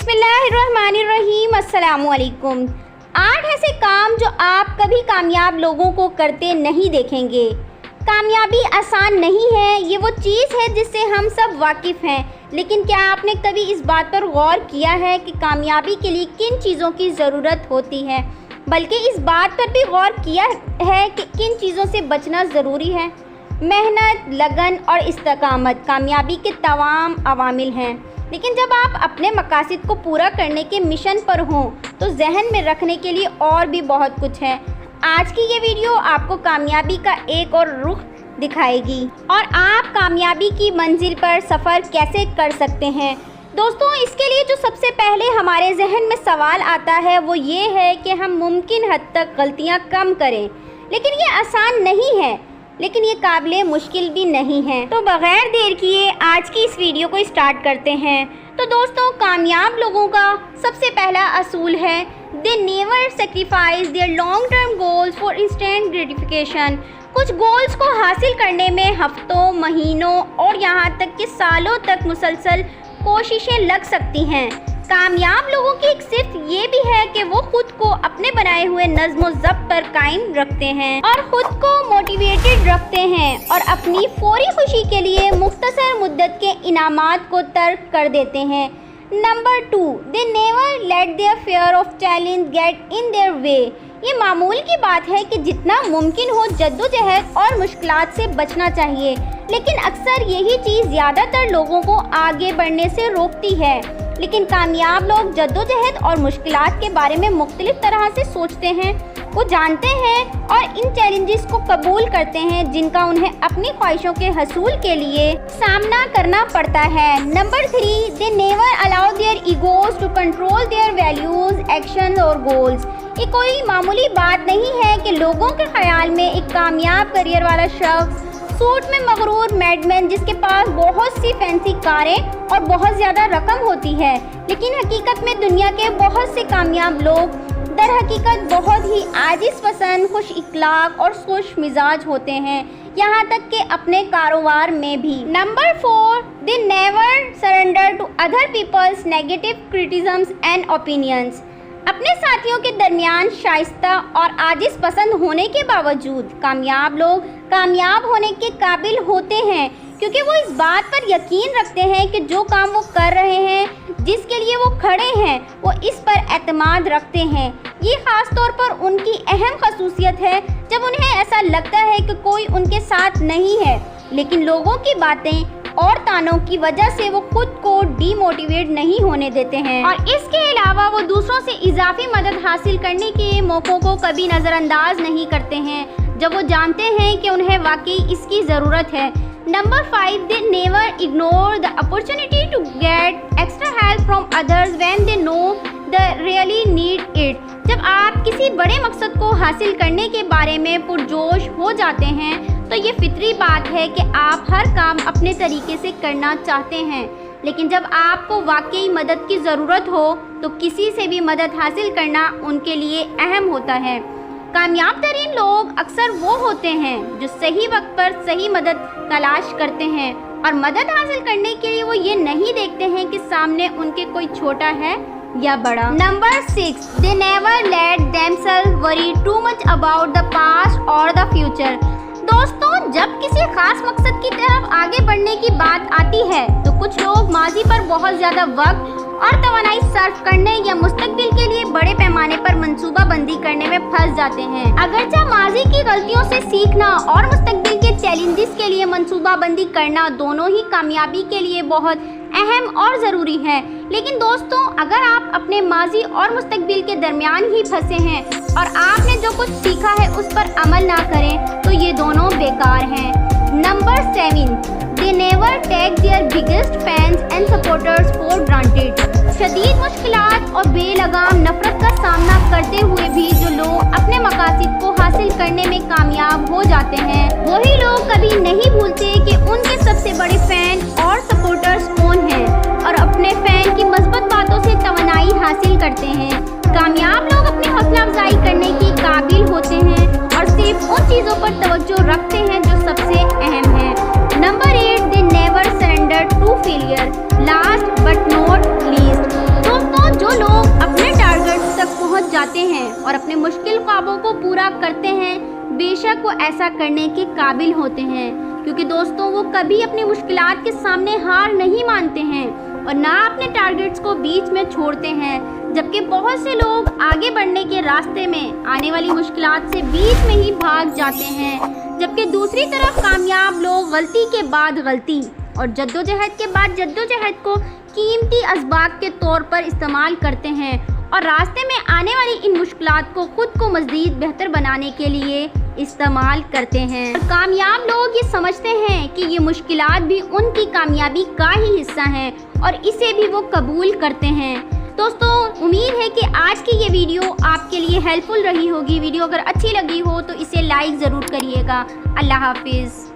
बिस्मिल्लाहिर्रहमानिर्रहीम, अस्सलामुअलैकुम। 8 ऐसे काम जो आप कभी कामयाब लोगों को करते नहीं देखेंगे। कामयाबी आसान नहीं है, ये वो चीज़ है जिससे हम सब वाकिफ़ हैं, लेकिन क्या आपने कभी इस बात पर गौर किया है कि कामयाबी के लिए किन चीज़ों की ज़रूरत होती है, बल्कि इस बात पर भी गौर किया है कि किन चीज़ों से बचना ज़रूरी है। मेहनत, लगन और इस्तिकामत कामयाबी के तमाम अवामिल हैं, लेकिन जब आप अपने मकासद को पूरा करने के मिशन पर हों तो जहन में रखने के लिए और भी बहुत कुछ है। आज की ये वीडियो आपको कामयाबी का एक और रुख दिखाएगी और आप कामयाबी की मंजिल पर सफ़र कैसे कर सकते हैं। दोस्तों, इसके लिए जो सबसे पहले हमारे जहन में सवाल आता है वो ये है कि हम मुमकिन हद तक गलतियाँ कम करें, लेकिन ये आसान नहीं है, लेकिन ये काबिले मुश्किल भी नहीं है। तो बग़ैर देर किए आज की इस वीडियो को स्टार्ट करते हैं। तो दोस्तों, कामयाब लोगों का सबसे पहला असूल है they never sacrifice their long term goals for instant gratification. कुछ गोल्स को हासिल करने में हफ्तों, महीनों और यहाँ तक कि सालों तक मुसलसल कोशिशें लग सकती हैं। कामयाब लोगों की एक सिर्फ ये भी है कि वो खुद को अपने बनाए हुए नज़्म व ज़ब्त पर कायम रखते हैं और ख़ुद को मोटिवेटेड रखते हैं और अपनी फौरी खुशी के लिए मुख्तसर मुद्दत के इनामात को तर्क कर देते हैं। Number 2, they never let their fear of challenge get in their way. ये मामूल की बात है कि जितना मुमकिन हो जद्दोजहद और मुश्किलात से बचना चाहिए, लेकिन अक्सर यही चीज़ ज़्यादातर लोगों को आगे बढ़ने से रोकती है। लेकिन कामयाब लोग जद्दोजहद और मुश्किलात के बारे में मुख्तलिफ तरह से सोचते हैं। वो जानते हैं और इन चैलेंजेस को कबूल करते हैं जिनका उन्हें अपनी ख्वाहिशों के हसूल के लिए सामना करना पड़ता है। Number 3, they never allow their egos to control their values, action और गोल्स। ये कोई मामूली बात नहीं है कि लोगों के ख्याल में एक कामयाब करियर वाला शख्स सूट में मगरूर मैडमैन जिसके पास बहुत सी फैंसी कारें और बहुत ज़्यादा रकम होती है, लेकिन हकीकत में दुनिया के बहुत से कामयाब लोग दर हकीकत बहुत ही आजिज़ पसंद, खुश इखलाक और खुश मिजाज होते हैं, यहाँ तक कि अपने कारोबार में भी। Number 4, they never surrender to other people's negative criticisms and opinions. अपने साथियों के दरमियान शाइस्ता और आजिज़ पसंद होने के बावजूद कामयाब लोग कामयाब होने के काबिल होते हैं, क्योंकि वो इस बात पर यकीन रखते हैं कि जो काम वो कर रहे हैं, जिसके लिए वो खड़े हैं, वो इस पर एतमाद रखते हैं। ये ख़ास तौर पर उनकी अहम खसूसियत है जब उन्हें ऐसा लगता है कि कोई उनके साथ नहीं है, लेकिन लोगों की बातें और तानों की वजह से वो खुद को डीमोटिवेट नहीं होने देते हैं और इसके अलावा वो दूसरों से इजाफी मदद हासिल करने के मौक़ों को कभी नज़रअंदाज नहीं करते हैं जब वो जानते हैं कि उन्हें वाकई इसकी ज़रूरत है। Number 5, they never ignore the opportunity to get extra help from others when they know the really need it. जब आप किसी बड़े मकसद को हासिल करने के बारे में पुरजोश हो जाते हैं तो ये फितरी बात है कि आप हर काम अपने तरीके से करना चाहते हैं, लेकिन जब आपको वाकई मदद की ज़रूरत हो तो किसी से भी मदद हासिल करना उनके लिए अहम होता है। कामयाब तरीन लोग अक्सर वो होते हैं जो सही वक्त पर सही मदद तलाश करते हैं और मदद हासिल करने के लिए वो ये नहीं देखते हैं कि सामने उनके कोई छोटा है या बड़ा। Number 6, they never let themselves worry too much about the past और द फ्यूचर। दोस्तों, जब किसी खास मकसद की तरफ आगे बढ़ने की बात आती है तो कुछ लोग माजी पर बहुत ज़्यादा वक्त और तवानाई सर्फ करने या मुस्तकबिल के लिए बड़े पैमाने पर मंसूबा बंदी करने में फंस जाते हैं। अगरचे माजी की गलतियों से सीखना और मुस्तकबिल के चैलेंजेस के लिए मंसूबा बंदी करना दोनों ही कामयाबी के लिए बहुत अहम और ज़रूरी है, लेकिन दोस्तों, अगर आप अपने माजी और मुस्तकबिल के दरमियान ही फंसे हैं और आपने जो कुछ सीखा है उस पर अमल ना करें तो ये दोनों बेकार हैं। Number 7, they never take their biggest fans and supporters for granted. शदीद मुश्किलात और बेलगाम नफरत का सामना करते हुए भी जो लोग अपने मकासद को हासिल करने में कामयाब हो जाते हैं, वही लोग कभी नहीं भूलते कि उनके सबसे बड़े फैन और सपोर्टर्स कौन हैं और अपने फैन की मज़बूत बातों से तवानाई हासिल करते हैं। कामयाब लोग अपनी हौसला अफजाई करने की काबिल होते हैं और सिर्फ उन चीज़ों पर तवज्जो रखते हैं जो सबसे अहम है। Number 8, they never surrender to failure. Last but not least. दोस्तों, आते हैं और अपने मुश्किल ख्वाबों को पूरा करते हैं, बेशक वो ऐसा करने के काबिल होते हैं, क्योंकि दोस्तों वो कभी अपनी मुश्किलात के सामने हार नहीं मानते हैं और ना अपने टारगेट्स को बीच में छोड़ते हैं। जबकि बहुत से लोग आगे बढ़ने के रास्ते में आने वाली मुश्किलात से बीच में ही भाग जाते हैं, जबकि दूसरी तरफ कामयाब लोग गलती के बाद गलती और जद्दोजहद के बाद जद्दोजहद को कीमती असबाब के तौर पर इस्तेमाल करते हैं और रास्ते में आने वाली इन मुश्किलात को खुद को मज़ीद बेहतर बनाने के लिए इस्तेमाल करते हैं। कामयाब लोग ये समझते हैं कि ये मुश्किलात भी उनकी कामयाबी का ही हिस्सा हैं और इसे भी वो कबूल करते हैं। दोस्तों, उम्मीद है कि आज की ये वीडियो आपके लिए हेल्पफुल रही होगी। वीडियो अगर अच्छी लगी हो तो इसे लाइक ज़रूर करिएगा। अल्लाह हाफिज़।